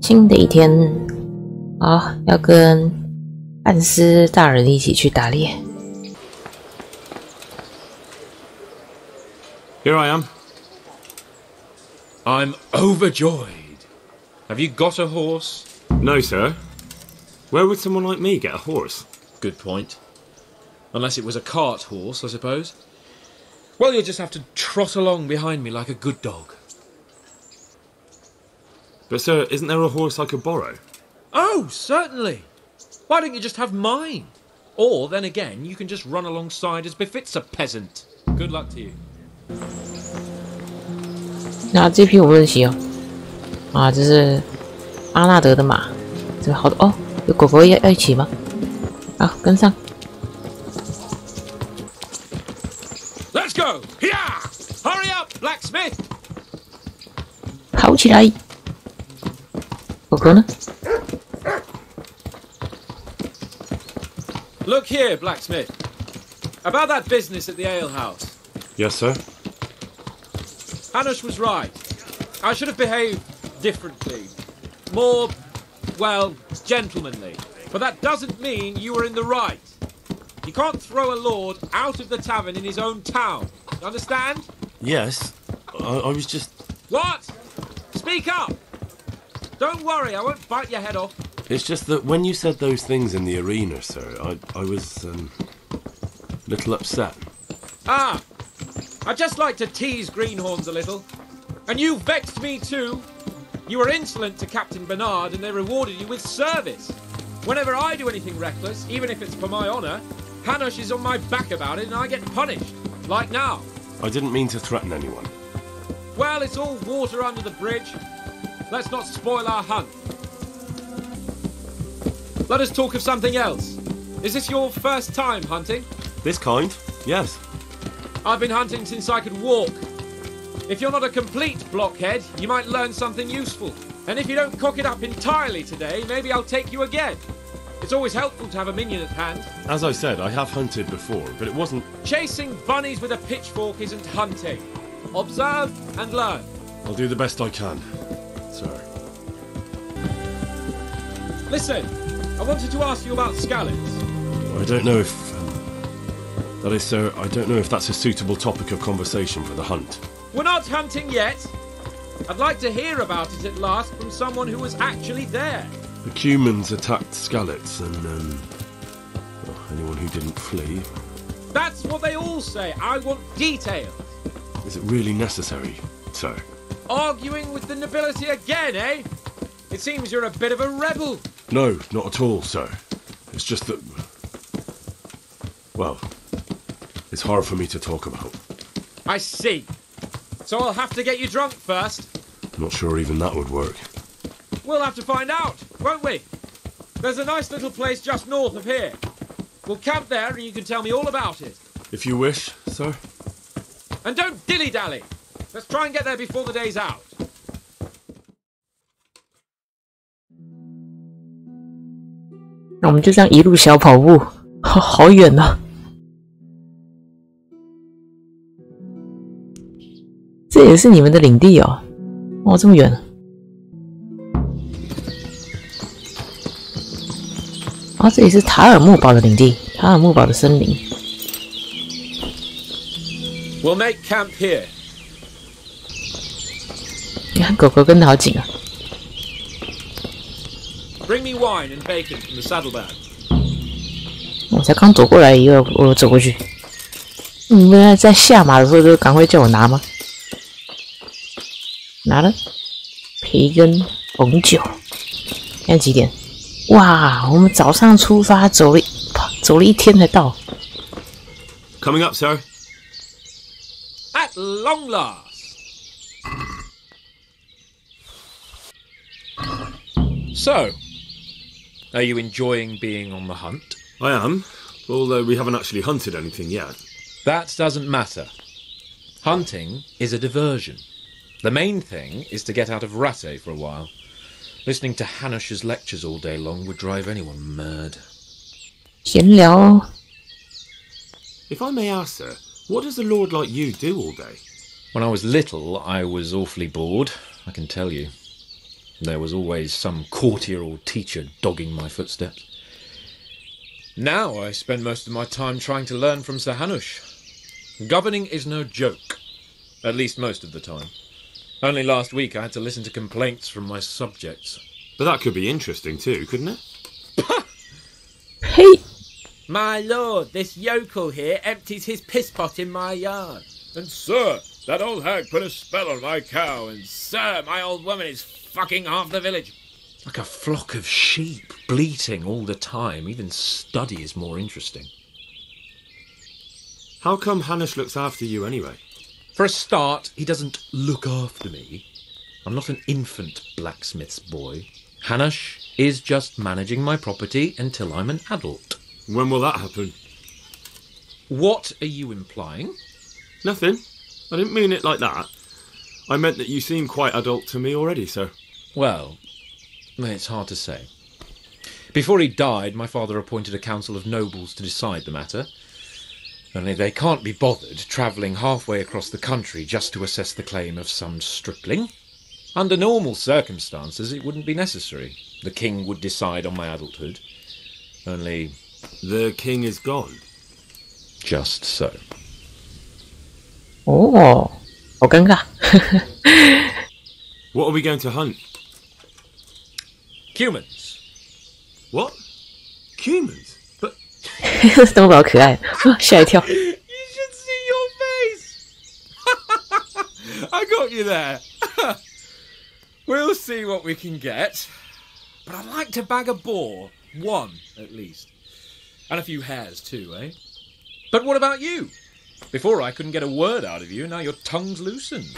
新的一天，好，要跟汉斯大人一起去打猎。Here I am. I'm overjoyed. Have you got a horse? No, sir. Where would someone like me get a horse? Good point. Unless it was a cart horse, I suppose. Well, you'll just have to trot along behind me like a good dog. But, sir, isn't there a horse I could borrow? Oh, certainly. Why don't you just have mine? Or, then again, you can just run alongside as befits a peasant. Good luck to you. 那这匹我不认识哦。啊，这是阿纳德的马。这好多哦，有狗狗要一起吗？好，跟上。Let's go! Here! Hurry up, blacksmith! 跑起来！狗狗呢？ Look here, blacksmith. About that business at the alehouse. Yes, sir. Hanush was right. I should have behaved differently. More, well, gentlemanly. But that doesn't mean you were in the right. You can't throw a lord out of the tavern in his own town. Understand? Yes. I was just... What? Speak up! Don't worry, I won't bite your head off. It's just that when you said those things in the arena, sir, I was, a little upset. Ah! I just like to tease greenhorns a little. And you vexed me too. You were insolent to Captain Bernard and they rewarded you with service. Whenever I do anything reckless, even if it's for my honour, Hanush is on my back about it and I get punished. Like now. I didn't mean to threaten anyone. Well, it's all water under the bridge. Let's not spoil our hunt. Let us talk of something else. Is this your first time hunting? This kind? Yes. I've been hunting since I could walk. If you're not a complete blockhead, you might learn something useful. And if you don't cock it up entirely today, maybe I'll take you again. It's always helpful to have a minion at hand. As I said, I have hunted before, but it wasn't... Chasing bunnies with a pitchfork isn't hunting. Observe and learn. I'll do the best I can, sir. Listen, I wanted to ask you about scallops. I don't know if... that is, sir, I don't know if that's a suitable topic of conversation for the hunt. We're not hunting yet. I'd like to hear about it at last from someone who was actually there. The Cumans attacked Skallets and, well, anyone who didn't flee. That's what they all say. I want details. Is it really necessary, sir? Arguing with the nobility again, eh? It seems you're a bit of a rebel. No, not at all, sir. It's just that... well, it's hard for me to talk about. I see. So I'll have to get you drunk first. Not sure even that would work. We'll have to find out, won't we? There's a nice little place just north of here. We'll camp there and you can tell me all about it. If you wish, sir. And don't dilly-dally. Let's try and get there before the day's out. 那我们就这样一路小跑步，好远啊！这也是你们的领地哦，哦，这么远。啊，这里是塔尔木堡的领地，塔尔木堡的森林。We'll make camp here. 你看狗狗跟得好紧啊！ Bring me wine and bacon from the saddlebag. 我才刚走过来一个，我走过去。你们在下马的时候就赶快叫我拿吗？拿了培根、红酒。现在几点？哇，我们早上出发，走了一天才到。Coming up, sir. At long last. So, are you enjoying being on the hunt? I am, although we haven't actually hunted anything yet. That doesn't matter. Hunting is a diversion. The main thing is to get out of Ratte for a while. Listening to Hanush's lectures all day long would drive anyone mad. 闲聊。 If I may ask, sir, what does a lord like you do all day? When I was little, I was awfully bored. I can tell you. There was always some courtier or teacher dogging my footsteps. Now I spend most of my time trying to learn from Sir Hanush. Governing is no joke. At least most of the time. Only last week I had to listen to complaints from my subjects. But that could be interesting too, couldn't it? Hey! My lord, this yokel here empties his piss pot in my yard. And sir, that old hag put a spell on my cow, and sir, my old woman is fucking half the village. Like a flock of sheep, bleating all the time. Even study is more interesting. How come Hanush looks after you anyway? For a start, he doesn't look after me. I'm not an infant blacksmith's boy. Hanush is just managing my property until I'm an adult. When will that happen? What are you implying? Nothing. I didn't mean it like that. I meant that you seem quite adult to me already, sir. Well, it's hard to say. Before he died, my father appointed a council of nobles to decide the matter. Only they can't be bothered travelling halfway across the country just to assess the claim of some stripling. Under normal circumstances, it wouldn't be necessary. The king would decide on my adulthood. Only... The king is gone. Just so. 哦，好尴尬。What are we going to hunt? Humans. What? Humans? But 东宝可爱，吓一跳。 You should see your face! I got you there. We'll see what we can get. But I'd like to bag a boar. One, at least. And a few hares too, eh? But what about you? Before I couldn't get a word out of you, now your tongue's loosened.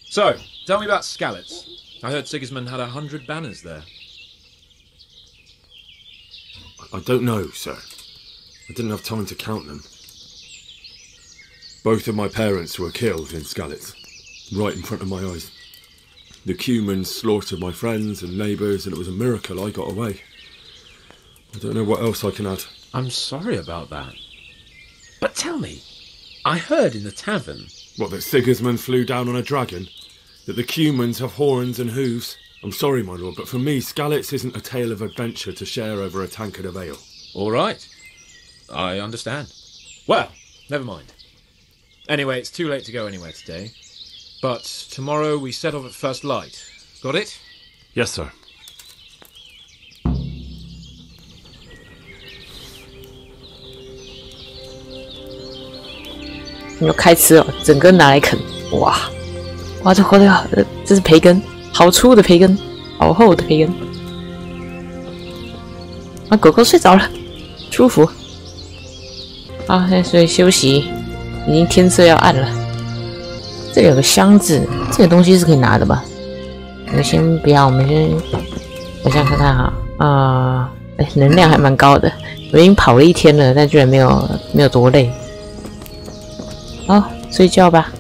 So, tell me about Skalitz. I heard Sigismund had 100 banners there. I don't know, sir. I didn't have time to count them. Both of my parents were killed in Skalitz, right in front of my eyes. The Cumans slaughtered my friends and neighbours, and it was a miracle I got away. I don't know what else I can add. I'm sorry about that. But tell me, I heard in the tavern... What, that Sigismund flew down on a dragon? That the Cumans have horns and hooves? I'm sorry, my lord, but for me, Skalitz isn't a tale of adventure to share over a tankard of ale. All right. I understand. Well, never mind. Anyway, it's too late to go anywhere today. But tomorrow we set off at first light. Got it? Yes, sir. 有开吃哦，整根拿来啃，哇，哇，这活的好，这是培根，好粗的培根，好厚的培根。啊，狗狗睡着了，舒服。好，现在所以休息，已经天色要暗了。这里有个箱子，这个东西是可以拿的吧？我们先不要，我们先，我想看看哈，能量还蛮高的，我已经跑了一天了，但居然没有多累。 好，睡觉吧，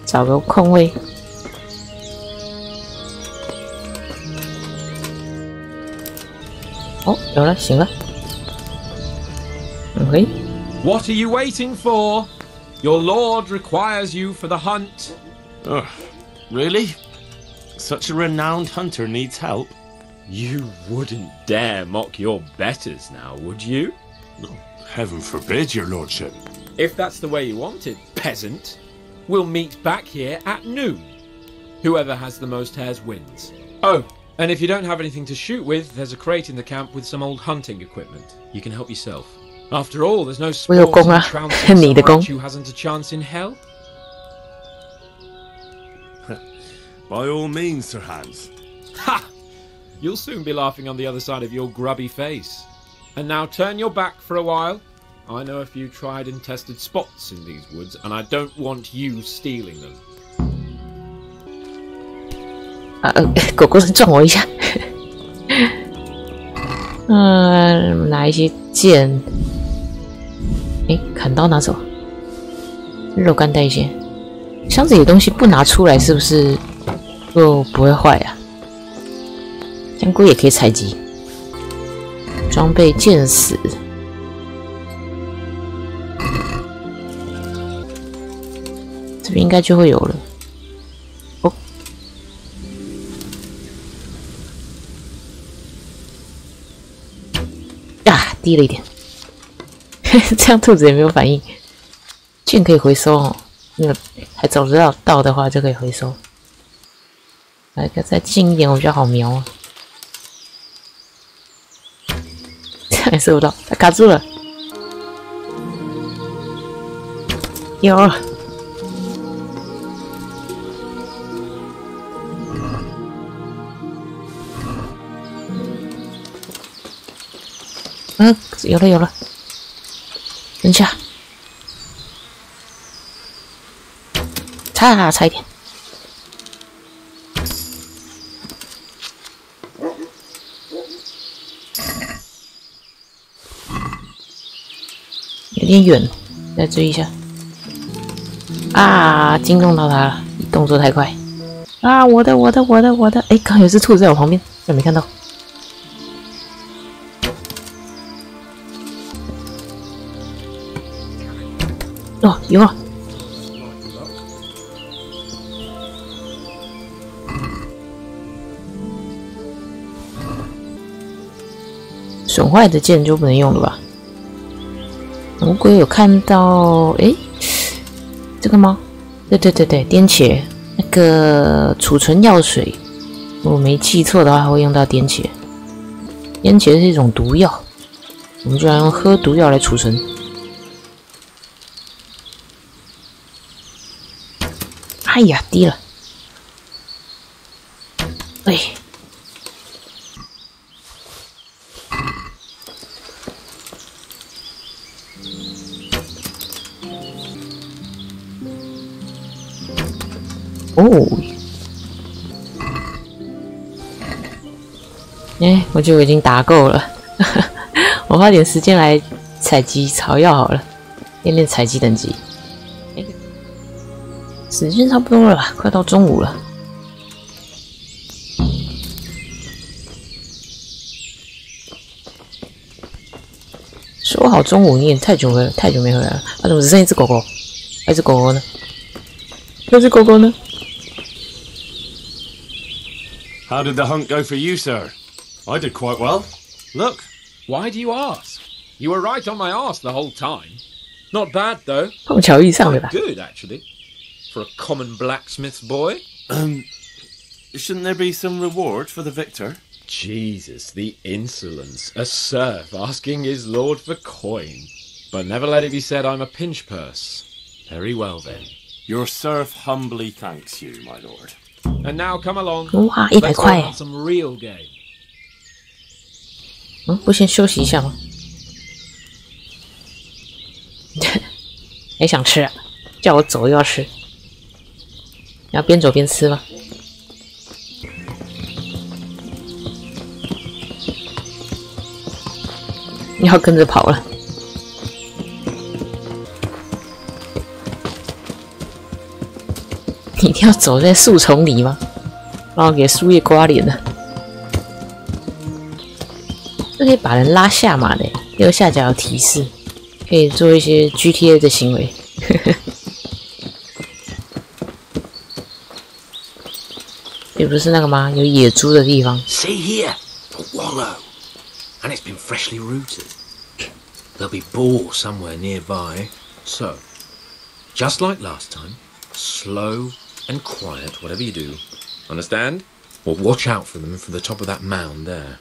找个空位。哦，有了，醒了。OK。What are you waiting for? Your lord requires you for the hunt. Really? Such a renowned hunter needs help? You wouldn't dare mock your betters now, would you? Heaven forbid, your lordship. If that's the way you want it, peasant, we'll meet back here at noon. Whoever has the most hares wins. Oh, and if you don't have anything to shoot with, there's a crate in the camp with some old hunting equipment. You can help yourself. After all, there's no sport in trouncing some wretch who hasn't a chance in hell. By all means, Sir Hans. Ha! You'll soon be laughing on the other side of your grubby face. And now turn your back for a while. I know a few tried and tested spots in these woods, and I don't want you stealing them. 狗狗撞我一下。拿一些剑。砍刀拿走，肉干带一些。箱子里的东西不拿出来，是不是就不会坏啊？香菇也可以采集。装备剑矢。 这边应该就会有了。哦，呀，低了一点。这样兔子也没有反应。剑可以回收哦，那个还找得到的话就可以回收。来个再近一点，我比较好瞄啊。这样也射不到，它卡住了。有了。有了，等一下，差一点，有点远，再追一下。啊，惊动到他了，动作太快。啊，我的！哎，刚有只兔子在我旁边，有没看到？哦，有了！损坏的剑就不能用了吧？魔鬼有看到，诶，这个吗？对，颠茄，那个储存药水，如果没记错的话，会用到颠茄。颠茄是一种毒药，我们就要用喝毒药来储存。哎呀，低了！哎，哦，哎，我觉得我已经打够了，我花点时间来采集草药好了，练采集等级。时间差不多了吧，快到中午了。说好中午，你也太久没回来了。怎么只剩一只狗狗？那只狗狗呢？那只狗狗呢 How did the hunt go for you, sir? I did quite well. Look. Why do you ask? You were right on my arse the whole time. Not bad, though. 碰巧遇上了吧 Good, actually. For a common blacksmith's boy? Shouldn't there be some reward for the victor? Jesus, the insolence. A serf asking his lord for coin. But never let it be said I'm a pinch purse. Very well, then. Your serf humbly thanks you, my lord. And now come along. 哇，100 Let's 块 have some real game. 不先休息一下吗？还想吃啊？叫我走又要吃。要边走边吃吗？要跟着跑了。你一定要走在树丛里吗？然后给树叶刮脸了。这可以把人拉下马的，右下角有提示，可以做一些 GTA 的行为。这不是那个吗？有野猪的地方。See here, a wallow, and it's been freshly rooted. There'll be boar somewhere nearby. So, just like last time, slow and quiet, whatever you do. Understand? Or watch out for them from the top of that mound there.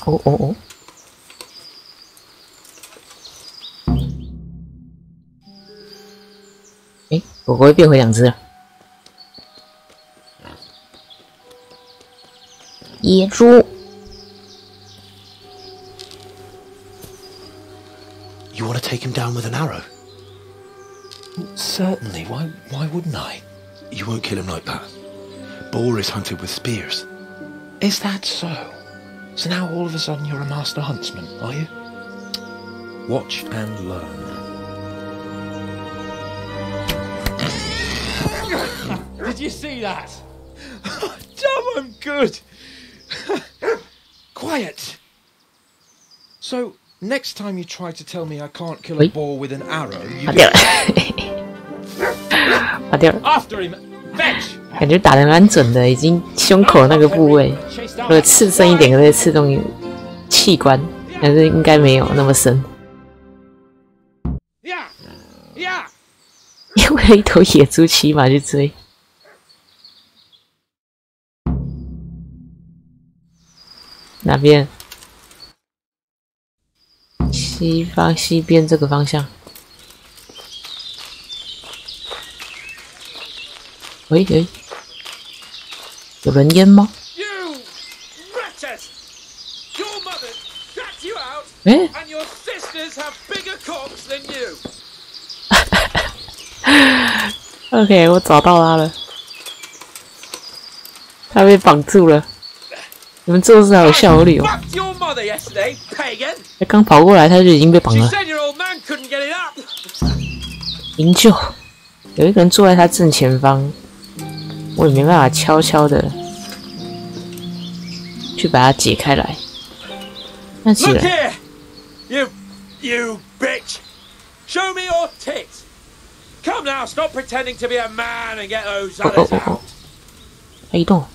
哦。诶，狗狗会变回2只了。野猪。You want to take him down with an arrow? Certainly. Why wouldn't I? You won't kill him like that. Boar is hunted with spears. Is that so? So now all of a sudden you're a master huntsman, are you? Watch and learn. Did you see that? Damn, I'm good. Quiet. So, next time you try to tell me I can't kill a boar with an arrow, you get... After him. 感觉打得蛮准的，已经胸口那个部位，如果刺深一点，可以刺中器官，但是应该没有那么深。因为一头野猪骑马去追。哪边？西边这个方向。喂，有人烟吗？哎，OK， 我找到他了，他被绑住了。你们做事好有效率哦！他刚跑过来，他就已经被绑了。营救，有一个人坐在他正前方，我也没办法悄悄的去把他解开来。那起来 You bitch! Show me your tits! Come now, stop pretending to be a man and get those others out. 他移动。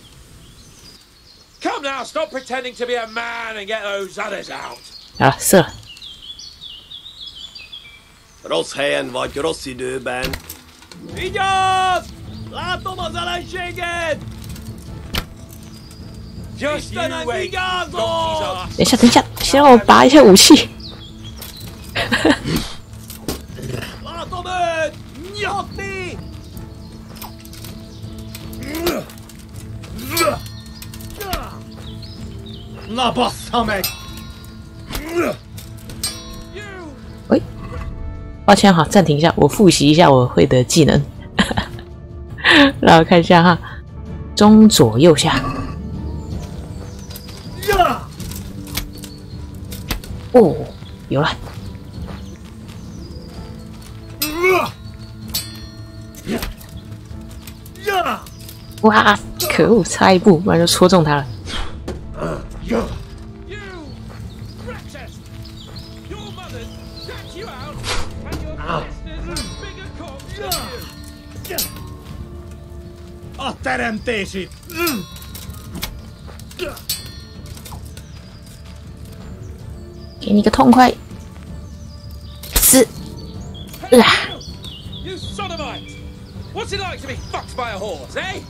Come now, stop pretending to be a man and get those others out. 好了，射了。Roshen var gross i dubben. Idiots! Lát dem az ellenséget! Just you wait. 等一下，先让我拔一下武器。Lát dem ut! Njatti! La bassa mig! 喂，抱歉哈，暂停一下，我复习一下我会的技能。让我看一下哈，中左右下。哦，有了。哇，可恶，差一步，不然就戳中他了。Teremtési! 给你个痛快！死！You sodomite! What's it like to be fucked by a horse, eh?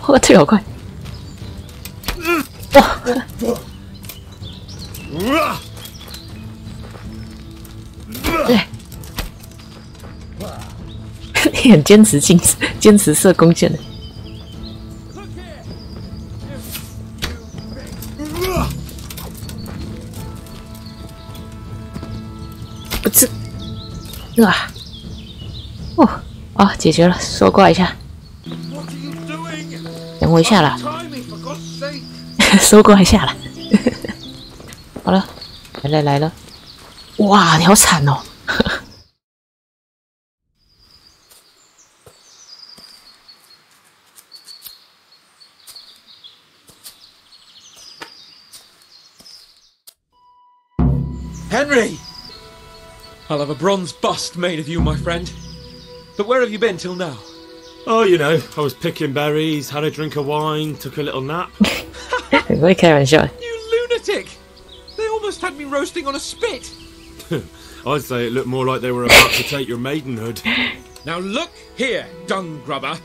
我退好快！哇！对。你很坚持射弓箭的。不是，解决了，收挂一下。等我一下啦，收挂一下啦。好了，来了。哇，你好惨哦！Henry! I'll have a bronze bust made of you, my friend. But where have you been till now? Oh, you know, I was picking berries, had a drink of wine, took a little nap. 很会开玩笑。 You lunatic! They almost had me roasting on a spit. I'd say it looked more like they were about to take your maidenhood. Now look here, dung grubber.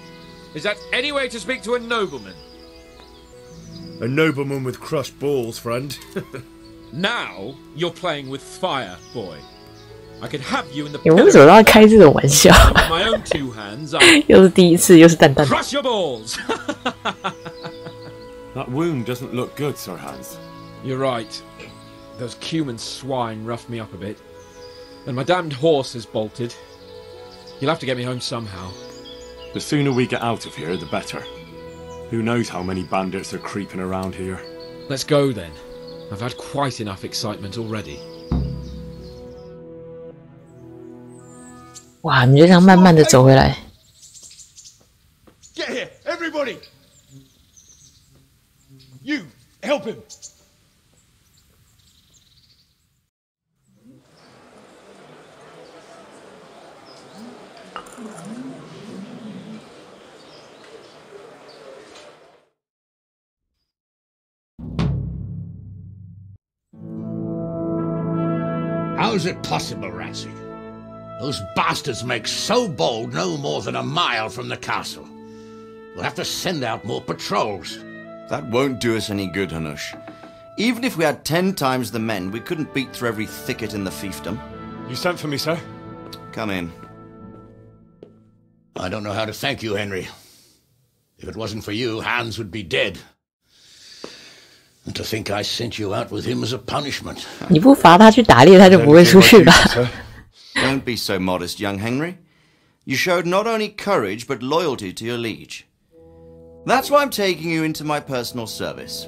Is that any way to speak to a nobleman? A nobleman with crushed balls, friend. Now you're playing with fire, boy. I could have you in the 你为什么要开这种玩笑？ my own two hands. I 又是第一次，又是蛋蛋。 crush your balls. That wound doesn't look good, Sir Hans. You're right. Those cumin swine roughed me up a bit. And my damned horse is bolted. You'll have to get me home somehow. The sooner we get out of here, the better. Who knows how many bandits are creeping around here. Let's go then. I've had quite enough excitement already. 哇，你就这样慢慢的走回来。 Get here, everybody! You, help him! How's it possible, Ratsy? Those bastards make so bold no more than a mile from the castle. We'll have to send out more patrols. That won't do us any good, Hanush. Even if we had 10 times the men, we couldn't beat through every thicket in the fiefdom. You sent for me, sir? Come in. I don't know how to thank you, Henry. If it wasn't for you, Hans would be dead. And to think I sent you out with him as a punishment. 你不罚他去打猎，他就不会出去吧？ Don't be so modest, young Henry. You showed not only courage, but loyalty to your liege. That's why I'm taking you into my personal service.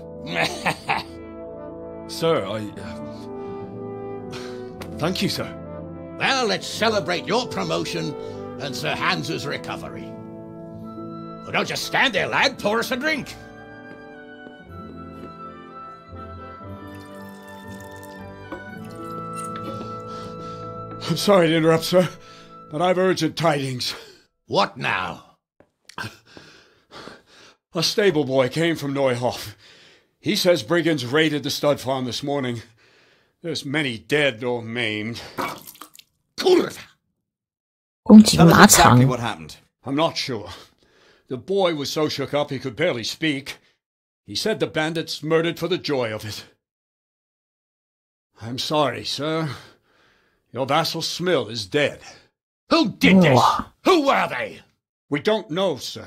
Sir, thank you, sir. Well, let's celebrate your promotion and Sir Hans's recovery. Well, don't just stand there, lad. Pour us a drink. I'm sorry to interrupt, sir, but I've urgent tidings. What now? A stable boy came from Neuhof. He says brigands raided the stud farm this morning. There's many dead or maimed. Tell us exactly what happened. I'm not sure. The boy was so shook up he could barely speak. He said the bandits murdered for the joy of it. I'm sorry, sir. Your vassal Smill is dead. Who did this? Who were they? We don't know, sir.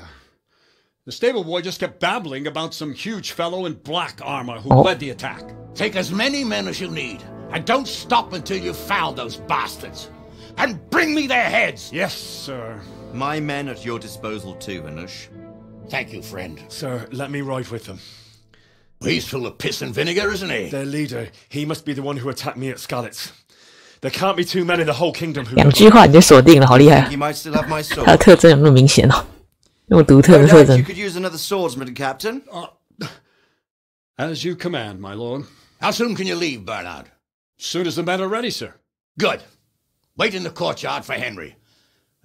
The stable boy just kept babbling about some huge fellow in black armor who led the attack. Take as many men as you need, and don't stop until you've found those bastards. And bring me their heads! Yes, sir. My men at your disposal too, Hanush. Thank you, friend. Sir, let me ride with them. He's full of piss and vinegar, isn't he? Their leader, he must be the one who attacked me at Skalitz. There can't be too many in the whole kingdom who... 2句话你就锁定了，好厉害！ You might still have my sword. 他的特征有那么明显哦，那么独特的 No 特 doubt 征 you。could use another swordsman, Captain. As you command, my lord. How soon can you leave, Bernard? Soon as the men are ready, sir. Good. Wait in the courtyard for Henry.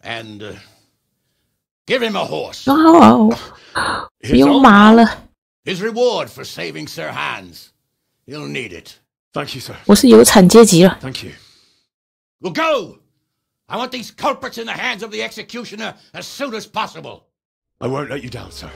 And, give him a horse. 哦，不用马了。 His reward for saving Sir Hans. He'll need it. Thank you, sir. 我是有产阶级了。 Thank you. We'll go! I want these culprits in the hands of the executioner as soon as possible. I won't let you down, sir.